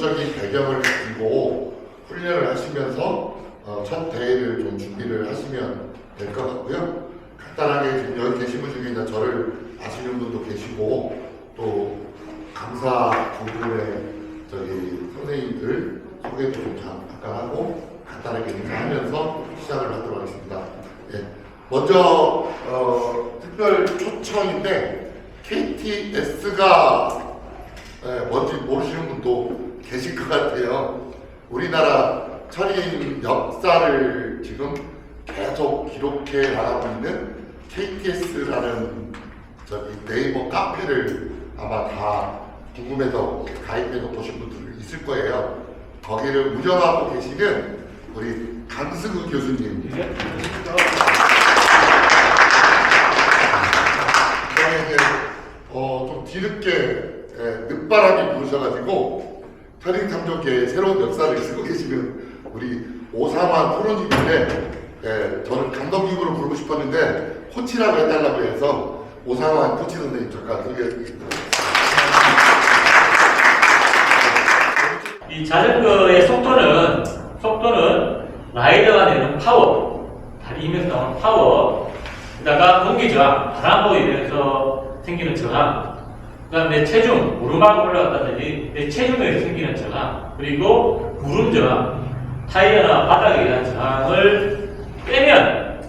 기본적인 배경을 가지고 훈련을 하시면서 첫 대회를 좀 준비를 하시면 될 것 같고요. 간단하게 지금 여기 계신 분 중에 이제 저를 아시는 분도 계시고 또 강사 부분의 선생님들 소개도 좀 잠깐 하고 간단하게 인사하면서 시작을 하도록 하겠습니다. 예. 먼저 특별 초청인데 KTS가 뭔지 모르시는 분도 계실 것 같아요. 우리나라 철인 역사를 지금 계속 기록해 나가고 있는 KTS라는 네이버 카페를 아마 다 궁금해서 가입해서 보신 분들 있을 거예요. 거기를 운영하고 계시는 우리 강승우 교수님. 그다음에 좀 뒤늦게 늦바람이 부으셔가지고 철인 탐정계의 새로운 역사를 쓰고 계시는 우리 오상환 프로님인데 저는 감독님으로 부르고 싶었는데 코치라고 해달라고 해서 오상환 코치 선생님 잠깐 소개해드리겠습니다. 이 자전거의 속도는 라이더가 내는 파워, 다리 힘에서 나오는 파워, 그다가 공기 저항, 바람 부에 대해서 생기는 저항, 그다음에 내 체중, 오르막 올라갔다든지 내 체중에 생기는 저항, 그리고 구름 저항, 타이어나 바닥에 대한 저항을 빼면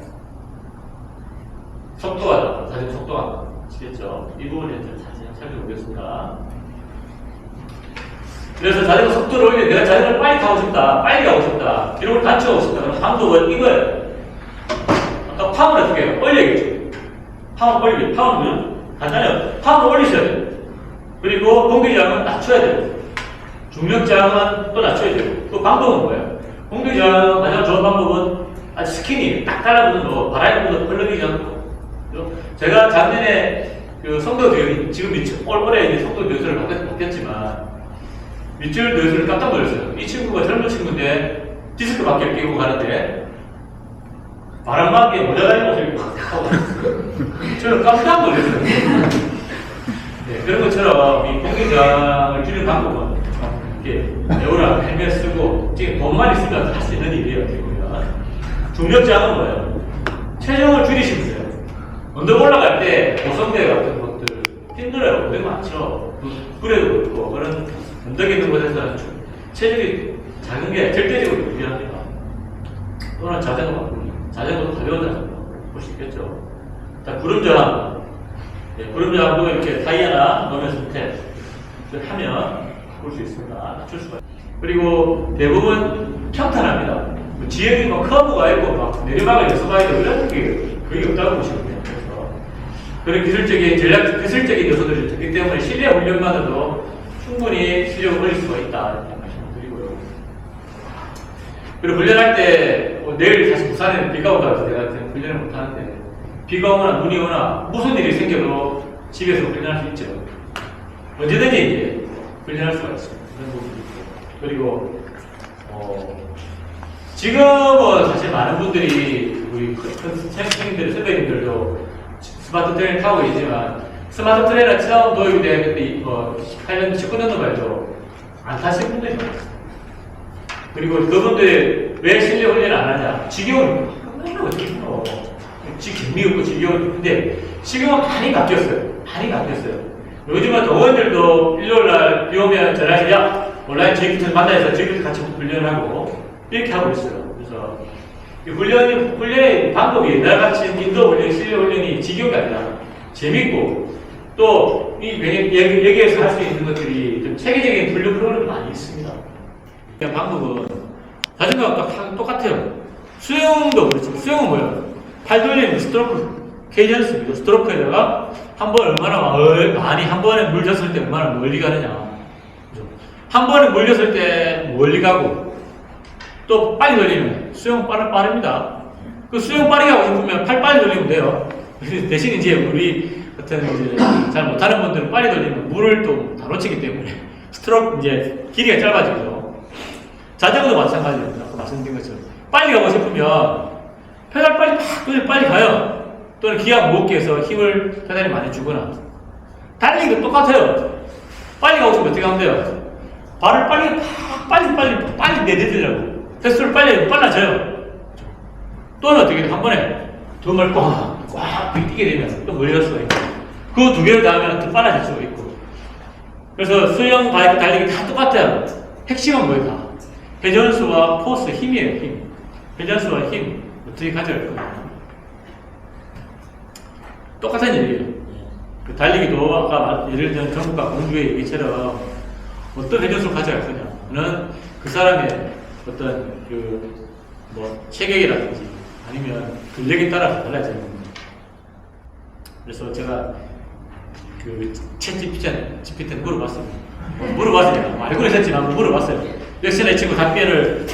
속도가 나와요. 자전거 속도가 나와요. 아시겠죠? 이 부분에 대해서 자세히 살펴보겠습니다. 그래서 자전거 속도를 올리면 내가 자전거를 빨리 타고 싶다, 빨리 가고 싶다, 기록을 단축하고 싶다. 그럼 방법은 이거예요. 아까 팜을 어떻게 해요? 올려야겠죠. 팜을 올리기. 팜은 간단해요. 팜을 올리셔야 돼요. 그리고 공기 저항은 낮춰야 돼요. 중력 저항은 또 낮춰야 돼요. 그 방법은 뭐예요? 공기 저항 가장 좋은 방법은 아주 스키니, 딱 달라붙는 거, 바람이 불어도 흘러지지 않고. 제가 작년에 그 송도 교육, 지금 올해 이제 송도 교수를 바뀌었지만, 밑줄 교수를 깜짝 놀랐어요. 이 친구가 젊은 친구인데 디스크 바퀴를 끼고 가는데 바람막이에 모자 달린 옷을 입고 타고 있어요. 저는 깜짝 놀랐어요. 네, 그런 것처럼 이 공기저항을 줄이는 방법은 이렇게 에어라 헬멧 쓰고 지금 돈만 있으면 할 수 있는 일이에요. 중력 저항은 뭐예요? 체중을 줄이시면 돼요. 언덕 올라갈 때 고성대 같은 것들 힘들어요. 고생 많죠. 그래도 그렇고 그런 언덕에 있는 곳에서 체중이 작은 게 절대적으로 유리합니다. 또는 자전거도 가벼운 자전거 볼 수 있겠죠. 자, 구름 저항. 네, 구름 저항도 이렇게 타이어나 노면서 스텝을 하면 볼 수 있습니다. 낮출 수가 있습니다. 그리고 대부분 평탄합니다. 지역이 막 커브가 있고 막 내리막을 여서봐야 되고 이런 게 거의 없다고 보시면 돼요. 그래서 그런 기술적인 요소들이 있기 때문에 실내 훈련만으로도 충분히 실력을 올릴 수가 있다 이렇게 말씀드리고요. 그리고 훈련할 때 내일 사실 부산에는 비가 오다 해서 내가 훈련을 못 하는데 비가 오거나 눈이 오거나 무슨 일이 생겨도 집에서 훈련할 수 있죠. 언제든지 이제 훈련할 수가 있습니다. 그런 부분이 있고. 그리고 지금은 사실 많은 분들이 우리 선생님들, 선배님들도 스마트 트레이닝 타고 있지만 스마트 트레이너 처음 도입이 되는데 18년, 19년도 말도 안 타신 분들이 많았어요. 그리고 그분들 왜 실내 훈련을 안 하냐? 지겨운 맨날 어떻게 힘들어. 재미없고 지겨운. 근데 지금은 많이 바뀌었어요. 요즘은 동호인들도 일요일날 비 오면 전화해서 야 온라인 저희부터 만나서 저희부터 같이 훈련을 하고 이렇게 하고 있어요. 그래서 이 훈련의 방법이 옛날같이 인도 훈련, 실내 훈련이 지겨운 게 아니라 재밌고 또 이 여기에서 할 수 있는 것들이 좀 체계적인 훈련 프로그램이 많이 있습니다. 방법은 자전거가 똑같아요. 수영도 그렇죠. 수영은 뭐예요? 팔 돌리는 스트로크 케이전스입니다. 스트로크에다가 한 번 얼마나 많이 한 번에 물 줬을 때 얼마나 멀리 가느냐. 그렇죠? 한 번에 물 줬을 때 멀리 가고 또 빨리 돌리면 수영 빠릅니다. 그 수영 빠르게 하고 싶으면 팔 빨리 돌리면 돼요. 대신 이제 우리 같은 이제 잘 못하는 분들은 빨리 돌리면 물을 또 다 놓치기 때문에 스트로크 이제 길이가 짧아지죠. 자전거도 마찬가지예요. 아까 말씀드린 것처럼 빨리 가고 싶으면 페달 빨리 빨리 가요. 또는 기아 무겁게 해서 힘을 페달에 많이 주거나 달리기도 똑같아요. 빨리 가고 싶으면 어떻게 하면 돼요? 발을 빨리 내딛으려고. 횟수를 빨라져요. 또는 어떻게 돼? 한 번에 두 마리 꽉 뛰게 되면 또 멀리 갈 수가 있고. 그 두 개를 다 하면 더 빨라질 수가 있고. 그래서 수영, 바이크, 달리기 다 똑같아요. 핵심은 뭐예요? 회전수와 포스, 힘이에요, 힘. 회전수와 힘. 어떻게 가져갈 거예요? 똑같은 얘기예요. 그 달리기도 아까 예를 들면 전국과 공주의 얘기처럼 어떤 회전수를 가져갈 거냐는 그 사람의 어떤 체격이라든지 아니면 근력에 따라서 달라지는 겁니다. 그래서 제가 챗GPT한테 물어봤습니다. 물어봤어요. 알고는 있었지만 물어봤어요. 역시나 이 친구 답변을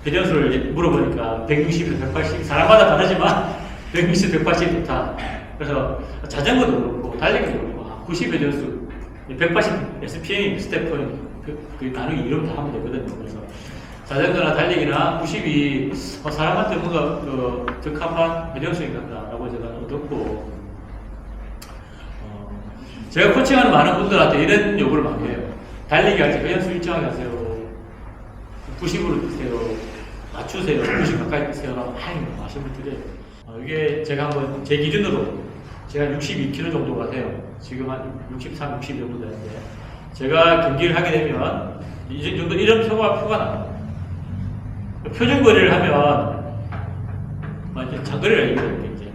회전수를 물어보니까 160에서 180 사람마다 다르지만 160, 180 좋다. 그래서 자전거도 그렇고 달리기도 그렇고 90 회전수 180 SPM 스텝 그 나누기 이름 다 하면 되거든요. 그래서 자전거나 달리기나 90이 사람한테 뭔가 적합한 회전수인 것 같다라고 제가 얻었고, 제가 코칭하는 많은 분들한테 이런 요구를 많이 해요. 달리기 할 때 회전수 일정하게 하세요. 90으로 드세요. 맞추세요. 90 가까이 드세요라고 많이 하시는 분들이 이게 제가 한번 제 기준으로 제가 62kg 정도가 돼요. 지금 한 63, 60 정도 되는데 제가 경기를 하게 되면 이 정도 이런 표가 나와요. 표준거리를 하면 이제 장거리를 얘기하는데 이제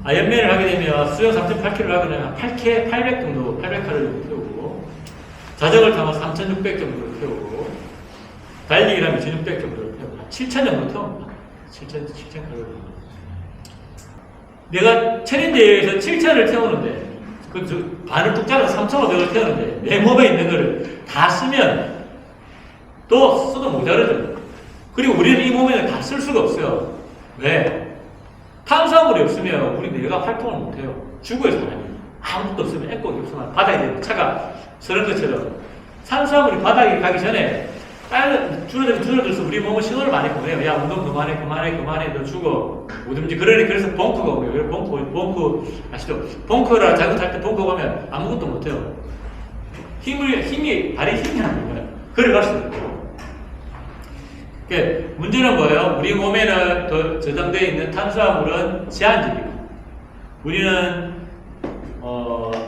아이언맨을 하게 되면 수영 3.8km를 하게 되면 800 정도, 800칼로리 정도 태우고, 자전거를 타면 3,600 정도 태우고, 달리기를 하면 1,600 정도 태우고, 7,000 정도 태웁니다. 7,000칼로리. 내가 챌린지에서 7,000을 태우는데, 반을 뚝 잘라서 3,500을 태우는데, 내 몸에 있는 거를 다 쓰면 또 써도 모자르죠. 그리고 우리는 이 몸에는 다 쓸 수가 없어요. 왜? 탄수화물이 없으면 우리 뇌가 활동을 못해요. 죽어요, 사람이. 아무것도 없으면 애국이 없으면 바닥에 차가 서는 것처럼 탄수화물이 바닥에 가기 전에 줄어들어서 우리 몸은 신호를 많이 보내요. 야, 운동 그만해, 너 죽어. 못 움직여. 그래서 벙커가 오고요. 벙커, 아시죠? 벙커라 잘못할 때 벙커 가면 아무것도 못해요. 발에 힘이 안 나는 거예요. 그래 갈 수 있고. 문제는 뭐예요? 우리 몸에는 더 저장되어 있는 탄수화물은 제한적이고, 우리는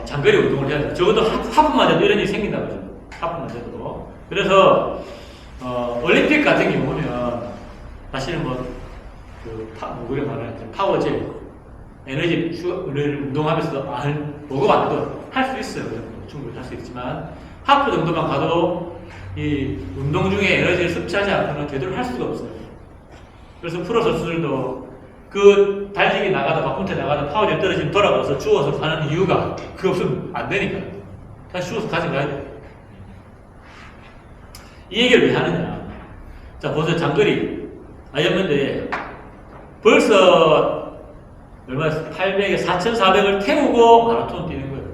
장거리 운동을 해야 돼요. 적어도 하프만 해도 이런 일이 생긴다고 하죠. 하프만 해도. 그래서 올림픽 같은 경우는 사실은 우리가 말하는 파워젤, 에너지 운동하면서도 보고 안 해도 할 수 있어요. 충분히 할 수 있지만 하프 정도만 가도 이 운동 중에 에너지를 섭취하지 않고는 제대로 할 수가 없어요. 그래서 프로 선수들도 그 달리기 나가다 바쁜데 나가다 파워젤 떨어지면 돌아가서 주워서 가는 이유가 그거 없으면 안 되니까. 다시 주워서 가져가야 돼요. 이 얘기를 왜 하느냐. 자, 보세요. 장거리. 아이언맨데 벌써 얼마였어? 800에 4,400을 태우고 마라톤 뛰는 거예요.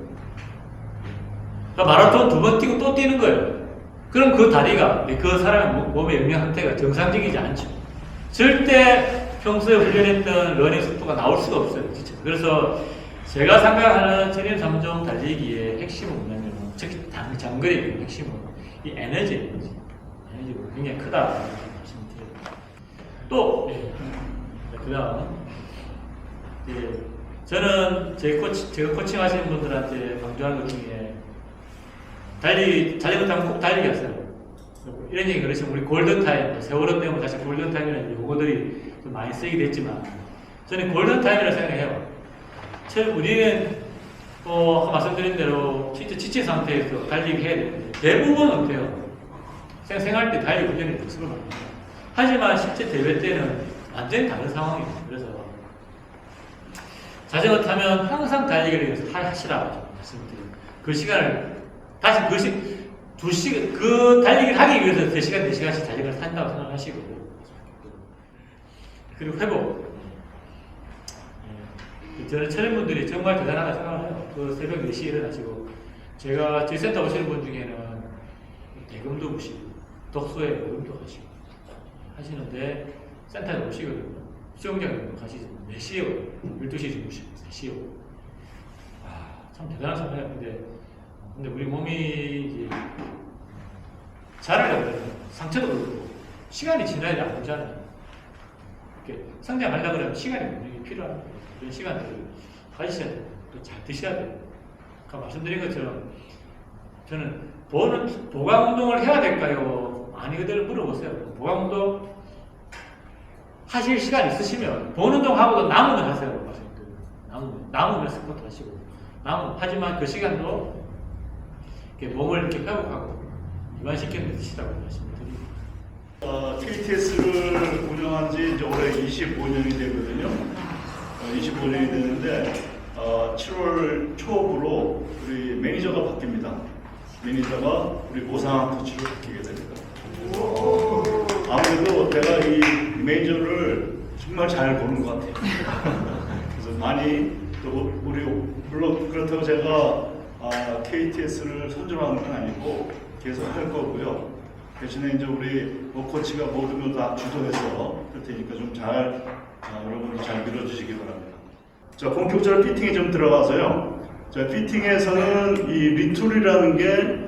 그러니까 마라톤 2번 뛰고 또 뛰는 거예요. 그럼 그 다리가, 그 사람의 몸의 영양 상태가 정상적이지 않죠. 절대 평소에 훈련했던 러닝 속도가 나올 수가 없어요. 진짜. 그래서 제가 생각하는 체림 3종 달리기의 핵심은 뭐냐면, 특히 장거리의 핵심은 이 에너지가 굉장히 크다. 또, 그 다음, 저는 제가 코칭하시는 분들한테 강조하는 것 중에, 자전거 타면 꼭 달리기 하세요. 이런 얘기 그러시면 우리 골든타임, 세월호 때문에 다시 골든타임이라는 용어들이 좀 많이 쓰이게 됐지만, 저는 골든타임이라고 생각해요. 우리는, 아까 말씀드린 대로 진짜 지친 상태에서 달리기 해야 되는데, 대부분은 어때요? 생활 때 달리기 훈련이 연습을 많이 해요. 하지만 실제 대회 때는 완전히 다른 상황이에요. 그래서 자전거 타면 항상 달리기를 위해서 하시라고 말씀드려요. 그 시간을 다시 그 달리기를 하기 위해서 3시간, 4시간씩 달리기를 탄다고 생각하시고, 그리고 회복. 저는 체력분들이 정말 대단하다 생각해요. 그 새벽 4시에 일어나시고, 제가 저희 센터 오시는 분 중에는 대금도 보시고, 독서에 모임도 하시는데, 센터에 오시거든요. 수영장에 가시죠. 4시에 오요. 12시에 오시고, 4시에 오고. 참 대단한 사람이에요. 근데, 근데 우리 몸이 이제 자라려면 상처도 그렇고 시간이 지나야 안 되잖아요. 이렇게 성장하려고 그러면 시간이 분명히 필요합니다. 그런 시간들을 가지셔야 돼요. 또 잘 드셔야 돼요. 아까 말씀드린 것처럼 저는 보강 운동을 해야 될까요? 많이들 물어보세요. 보강 운동 하실 시간 있으시면 본 운동하고도 남으면 하세요. 남으면 스쿼트 하시고 하지만 그 시간도 이렇게 몸을 이렇게 회복하고 이완시키는 데 쓰시라고 말씀드립니다. KTS를 운영한 지 이제 올해 25년이 되거든요. 25년이 되는데 7월 초부로 우리 매니저가 바뀝니다. 매니저가 우리 오상환 코치로 바뀌게 됩니다. 아무래도 내가 이 매니저를 정말 잘 보는 것 같아요. 그래서 많이 또 우리 물론 그렇다고 제가 KTS를 선전하는 건 아니고 계속 할 거고요. 대신에 이제 우리 코치가 모든 걸 다 주도해서 할 테니까 좀 잘 여러분들 잘 밀어주시기 바랍니다. 자, 본격적으로 피팅에 좀 들어가서요. 자, 피팅에서는 이 리툴이라는 게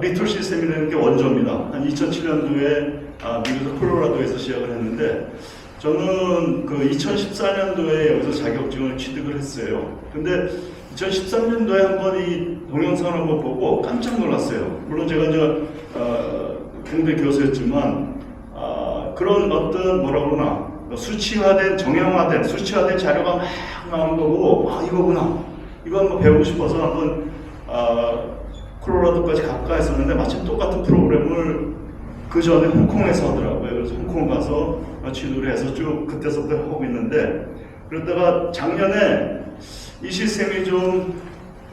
리툴 시스템이라는 게 원조입니다. 한 2007년도에 미국 콜로라도에서 시작을 했는데 저는 그 2014년도에 여기서 자격증을 취득을 했어요. 근데 2013년도에 한번 이 동영상을 한번 보고 깜짝 놀랐어요. 물론 제가 이제 공대 교수였지만 그런 어떤 뭐라 그러나 수치화된 자료가 막 나오는 거고 이거구나. 이거 한번 배우고 싶어서 한번 콜로라도까지 가까이 했었는데 마침 똑같은 프로그램을 그 전에 홍콩에서 하더라고요. 그래서 홍콩 가서 취득을 해서 쭉 그때서부터 하고 있는데 그러다가 작년에 이 시스템이 좀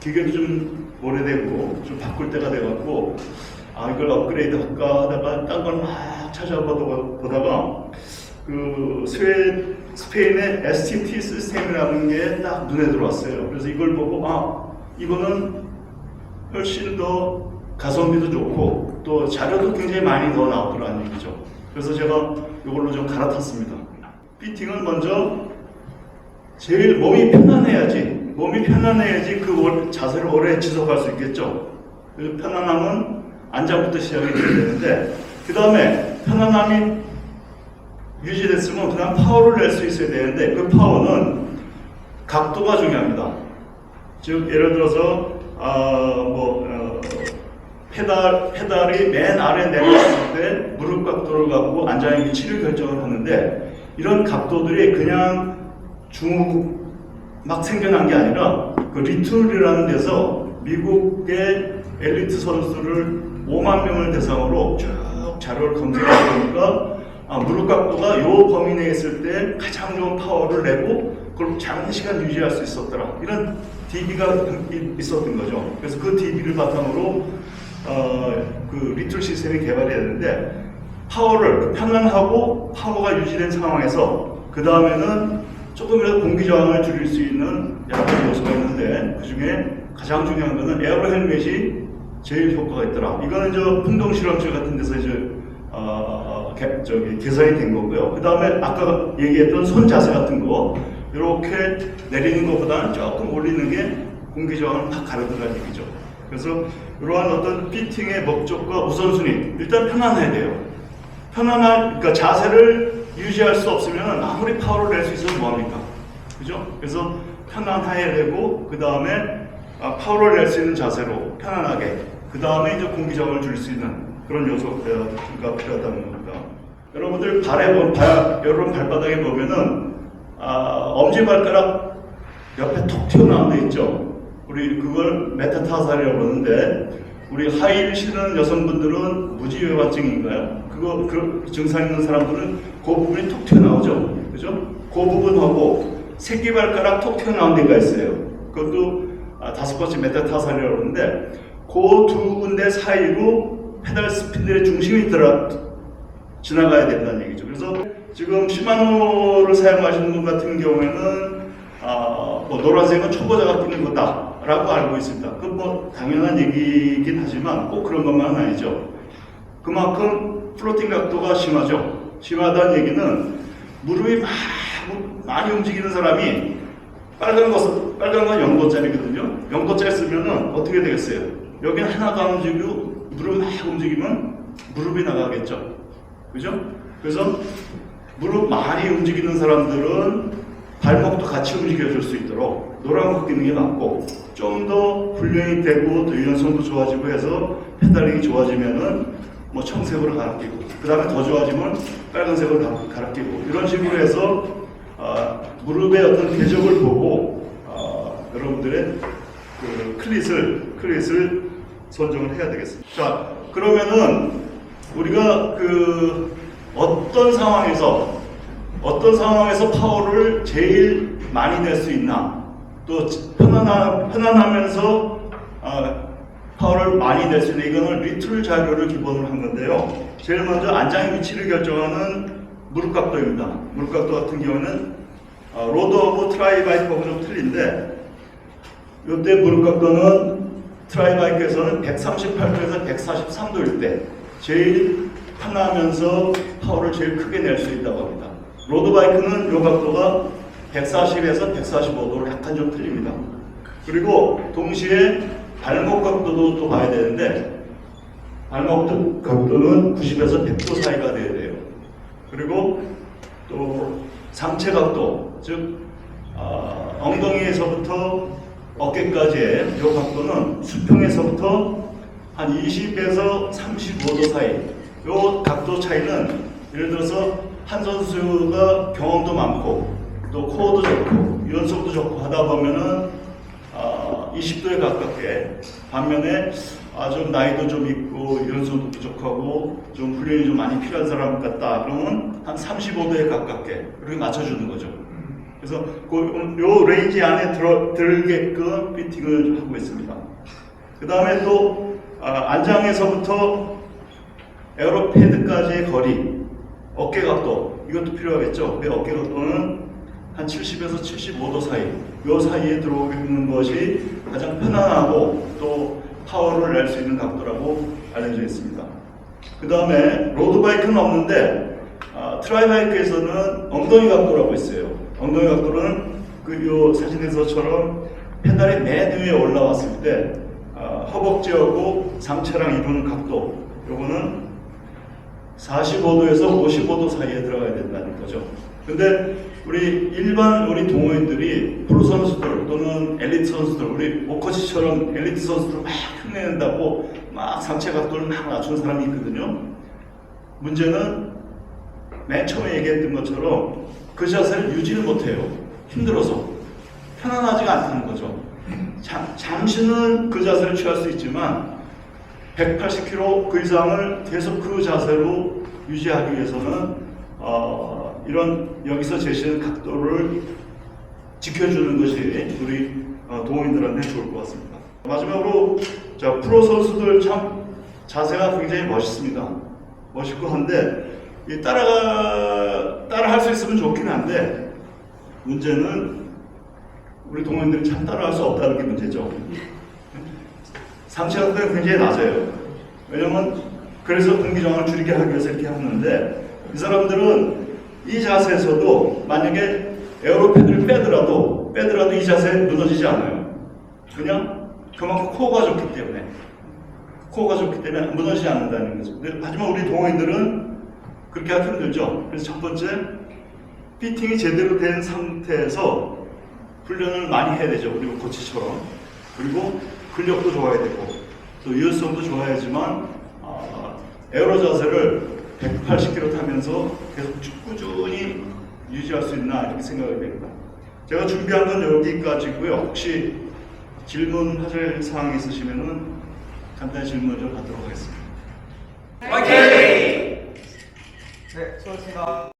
기계도 좀 오래되고 좀 바꿀 때가 돼갖고 이걸 업그레이드 할까 하다가 딴 걸 막 찾아보다가 그 스페인의 STT 시스템이라는 게 딱 눈에 들어왔어요. 그래서 이걸 보고 이거는 훨씬 더 가성비도 좋고 또 자료도 굉장히 많이 더 나오더라는 얘기죠. 그래서 제가 이걸로 좀 갈아탔습니다. 피팅은 먼저 제일 몸이 편안해야지 그 자세를 오래 지속할 수 있겠죠. 그래서 편안함은 안장부터 시작이 돼야 되는데 그 다음에 편안함이 유지됐으면 그 다음 파워를 낼 수 있어야 되는데 그 파워는 각도가 중요합니다. 즉 예를 들어서 페달이 맨 아래 내려왔을 때 무릎 각도를 갖고 안장의 위치를 결정을 하는데 이런 각도들이 그냥 막 생겨난 게 아니라 그 리툴이라는 데서 미국의 엘리트 선수를 5만 명을 대상으로 쭉 자료를 검색하다 보니까 무릎 각도가 요 범위 내에 있을 때 가장 좋은 파워를 내고 그걸 장시간 유지할 수 있었더라. 이런 DB가 있었던 거죠. 그래서 그 DB를 바탕으로 그 리툴 시스템이 개발이 됐는데 파워를 편안하고 파워가 유지된 상황에서 그 다음에는 조금이라도 공기 저항을 줄일 수 있는 여러 가지 요소가 있는데 그 중에 가장 중요한 것은 에어로 헬멧이 제일 효과가 있더라. 이거는 저 풍동 실험실 같은 데서 이제 개선이 된 거고요. 그 다음에 아까 얘기했던 손 자세 같은 거 이렇게 내리는 것보다는 조금 올리는 게 공기 저항을 팍 가려준다는 얘기죠. 그래서 이러한 어떤 피팅의 목적과 우선순위 일단 편안해야 돼요. 그러니까 자세를 유지할 수 없으면 아무리 파워를 낼 수 있으면 뭐합니까? 그죠? 그래서 편안해야 되고 그 다음에 파워를 낼 수 있는 자세로 편안하게 그 다음에 이제 공기 저항을 줄 수 있는 그런 요소가 필요하다는 겁니다. 여러분들 여러분 발바닥에 보면은 엄지발가락 옆에 톡 튀어나온 데 있죠. 우리 그걸 메타타살이라고 그러는데 우리 하이힐 신는 여성분들은 무지외화증인가요? 그 증상 있는 사람들은 그 부분이 톡 튀어나오죠. 그죠? 그 부분하고 새끼발가락 톡 튀어나온 데가 있어요. 그것도 5번째 메타타살이라고 그러는데 그 두 군데 사이로 페달 스핀들의 중심이 지나가야 된다는 얘기죠. 그래서 지금 시마노를 사용하시는 분 같은 경우에는 노란색은 초보자가 끼는 거다라고 알고 있습니다. 그건 뭐 당연한 얘기이긴 하지만 꼭 그런 것만은 아니죠. 그만큼 플로팅 각도가 심하죠. 심하다는 얘기는 무릎이 많이 움직이는 사람이 빨간 건 0도짜리거든요. 0도짜리 쓰면은 어떻게 되겠어요? 여기 하나가 움직이고 무릎이 막 움직이면 무릎이 나가겠죠. 그죠? 그래서 무릎 많이 움직이는 사람들은 발목도 같이 움직여줄 수 있도록 노란 거 끼는 게 맞고, 좀 더 훈련이 되고 또 유연성도 좋아지고 해서 페달링이 좋아지면은 뭐 청색으로 갈아 끼고, 그 다음에 더 좋아지면 빨간색으로 갈아 끼고, 이런 식으로 해서 무릎의 어떤 궤적을 보고 여러분들의 그 클릿을 선정을 해야 되겠습니다. 자, 그러면은 우리가 그 어떤 상황에서 파워를 제일 많이 낼 수 있나, 또 편안하면서 파워를 많이 낼 수 있는, 이거는 리툴 자료를 기본으로 한 건데요. 제일 먼저 안장의 위치를 결정하는 무릎 각도입니다. 무릎 각도 같은 경우는 로드 오브 트라이바이크하고 좀 틀린데, 이때 무릎 각도는 트라이바이크에서는 138도에서 143도일 때 제일 편하면서 파워를 제일 크게 낼 수 있다고 합니다. 로드바이크는 이 각도가 140에서 145도로 약간 좀 틀립니다. 그리고 동시에 발목 각도도 또 봐야 되는데, 발목 각도는 90에서 100도 사이가 돼야 돼요. 그리고 또 상체 각도, 즉 엉덩이에서부터 어깨까지의 이 각도는 수평에서부터 한 20에서 35도 사이. 이 각도 차이는 예를 들어서 한 선수가 경험도 많고 또 코어도 좋고 유연성도 좋고 하다 보면은 20도에 가깝게, 반면에 좀 나이도 좀 있고 유연성도 부족하고 좀 훈련이 좀 많이 필요한 사람 같다 그러면 한 35도에 가깝게 그렇게 맞춰주는 거죠. 그래서 요 레인지 안에 들게끔 피팅을 하고 있습니다. 그 다음에 또 안장에서부터 에어로 패드까지의 거리, 어깨 각도, 이것도 필요하겠죠. 그 어깨 각도는 한 70에서 75도 사이, 요 사이에 들어오는 것이 가장 편안하고 또 파워를 낼 수 있는 각도라고 알려져 있습니다. 그 다음에 로드바이크는 없는데 트라이바이크에서는 엉덩이 각도라고 있어요. 엉덩이 각도는 요 사진에서처럼 페달이 맨 위에 올라왔을 때 허벅지하고 상체랑 이루는 각도, 요거는 45도에서 55도 사이에 들어가야 된다는 거죠. 근데 우리 동호인들이 프로 선수들 또는 엘리트 선수들, 우리 오커치처럼 엘리트 선수들을 막 흉내낸다고 막 상체 각도를 막 낮춘 사람이 있거든요. 문제는 맨 처음에 얘기했던 것처럼 그 자세를 유지를 못해요. 힘들어서. 편안하지가 않다는 거죠. 잠시는 그 자세를 취할 수 있지만 180kg 그 이상을 계속 그 자세로 유지하기 위해서는 이런 여기서 제시한 각도를 지켜주는 것이 우리 동호인들한테 좋을 것 같습니다. 마지막으로 프로 선수들 참 자세가 굉장히 멋있습니다. 멋있고 한데 따라할 수 있으면 좋긴 한데, 문제는 우리 동호인들이 참 따라할 수 없다는 게 문제죠. 상체 각도가 굉장히 낮아요. 왜냐면 그래서 공기저항을 줄이게 하기 위해서 이렇게 하는데, 이 사람들은 이 자세에서도 만약에 에어로 패드를 빼더라도 이 자세 무너지지 않아요. 그냥 그만큼 코어가 좋기 때문에 무너지지 않는다는 거죠. 하지만 우리 동호인들은 그렇게 하기 힘들죠. 그래서 첫 번째, 피팅이 제대로 된 상태에서 훈련을 많이 해야 되죠. 우리 코치처럼. 그리고 근력도 좋아야 되고 또 유연성도 좋아야지만 에어로 자세를 180km 타면서 계속 꾸준히 유지할 수 있나, 이렇게 생각이 됩니다. 제가 준비한 건 여기까지고요. 혹시 질문하실 사항이 있으시면은 간단히 질문 좀 받도록 하겠습니다. 화이팅! 네, 수고하셨습니다.